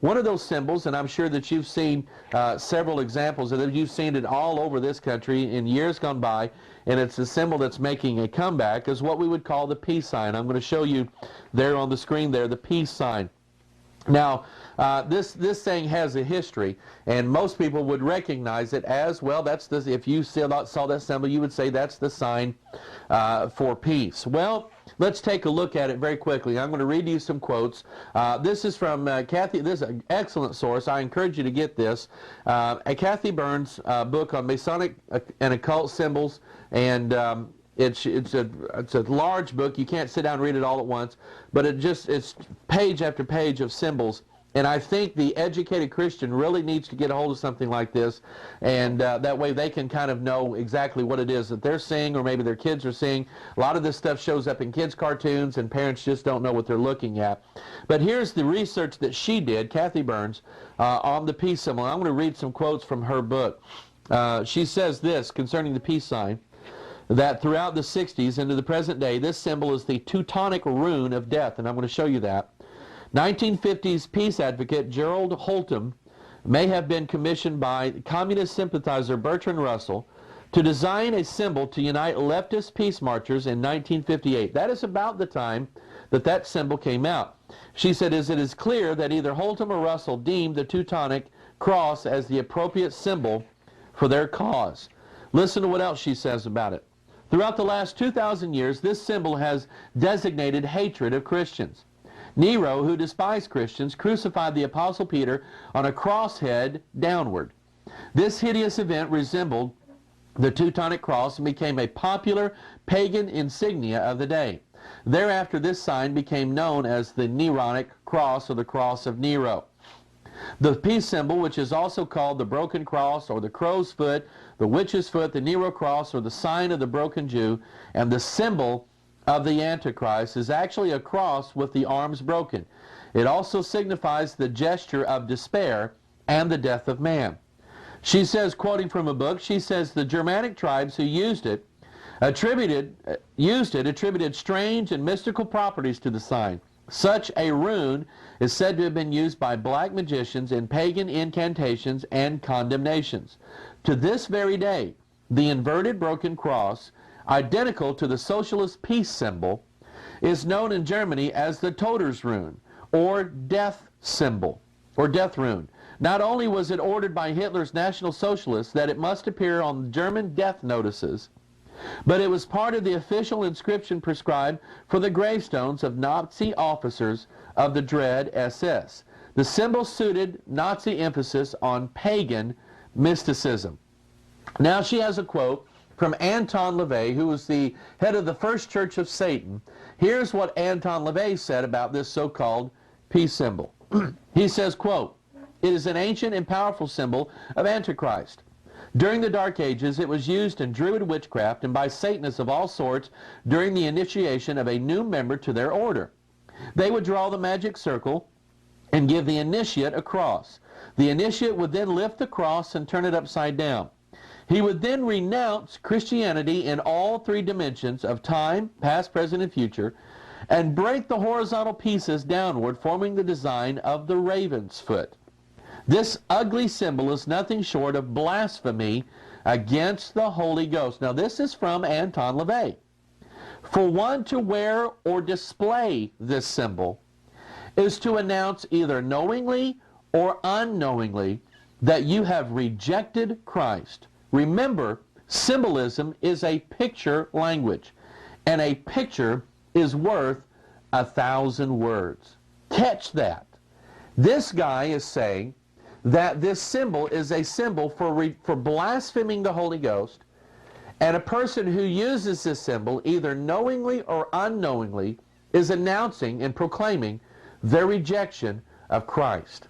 One of those symbols, and I'm sure that you've seen several examples of it, you've seen it all over this country in years gone by, and it's a symbol that's making a comeback, is what we would call the peace sign. I'm going to show you there on the screen there, the peace sign. Now, this thing has a history, and most people would recognize it as, well, that's the, if you saw that symbol, you would say that's the sign for peace. Well, let's take a look at it very quickly. I'm going to read you some quotes. This is from Kathy. This is an excellent source. I encourage you to get this. A Kathy Burns book on Masonic and occult symbols, and it's a large book. You can't sit down and read it all at once, but it's page after page of symbols. And I think the educated Christian really needs to get a hold of something like this, and that way they can kind of know exactly what it is that they're seeing, or maybe their kids are seeing. A lot of this stuff shows up in kids' cartoons, and parents just don't know what they're looking at. But here's the research that she did, Kathy Burns, on the peace symbol. I'm going to read some quotes from her book. She says this concerning the peace sign, that throughout the 60s into the present day, this symbol is the Teutonic rune of death, and I'm going to show you that. 1950s peace advocate Gerald Holtom may have been commissioned by communist sympathizer Bertrand Russell to design a symbol to unite leftist peace marchers in 1958. That is about the time that that symbol came out. She said, it is clear that either Holtom or Russell deemed the Teutonic cross as the appropriate symbol for their cause. Listen to what else she says about it. Throughout the last 2,000 years, this symbol has designated hatred of Christians. Nero, who despised Christians, crucified the Apostle Peter on a cross head downward. This hideous event resembled the Teutonic cross and became a popular pagan insignia of the day. Thereafter, this sign became known as the Neronic cross, or the cross of Nero. The peace symbol, which is also called the broken cross, or the crow's foot, the witch's foot, the Nero cross, or the sign of the broken Jew, and the symbol of the Antichrist, is actually a cross with the arms broken. It also signifies the gesture of despair and the death of man. She says, quoting from a book, she says, the Germanic tribes who used it attributed strange and mystical properties to the sign. Such a rune is said to have been used by black magicians in pagan incantations and condemnations. To this very day, the inverted broken cross, identical to the socialist peace symbol, is known in Germany as the Todesrune, or death symbol, or death rune. Not only was it ordered by Hitler's National Socialists that it must appear on German death notices, but it was part of the official inscription prescribed for the gravestones of Nazi officers of the dread SS. The symbol suited Nazi emphasis on pagan mysticism. Now she has a quote from Anton LaVey, who was the head of the First Church of Satan. Here's what Anton LaVey said about this so-called peace symbol. He says, quote, it is an ancient and powerful symbol of Antichrist. During the Dark Ages, it was used in Druid witchcraft and by Satanists of all sorts during the initiation of a new member to their order. They would draw the magic circle and give the initiate a cross. The initiate would then lift the cross and turn it upside down. He would then renounce Christianity in all three dimensions of time, past, present, and future, and break the horizontal pieces downward, forming the design of the raven's foot. This ugly symbol is nothing short of blasphemy against the Holy Ghost. Now this is from Anton LaVey. For one to wear or display this symbol is to announce either knowingly or unknowingly that you have rejected Christ. Remember, symbolism is a picture language, and a picture is worth 1,000 words. Catch that. This guy is saying that this symbol is a symbol for blaspheming the Holy Ghost, and a person who uses this symbol, either knowingly or unknowingly, is announcing and proclaiming their rejection of Christ.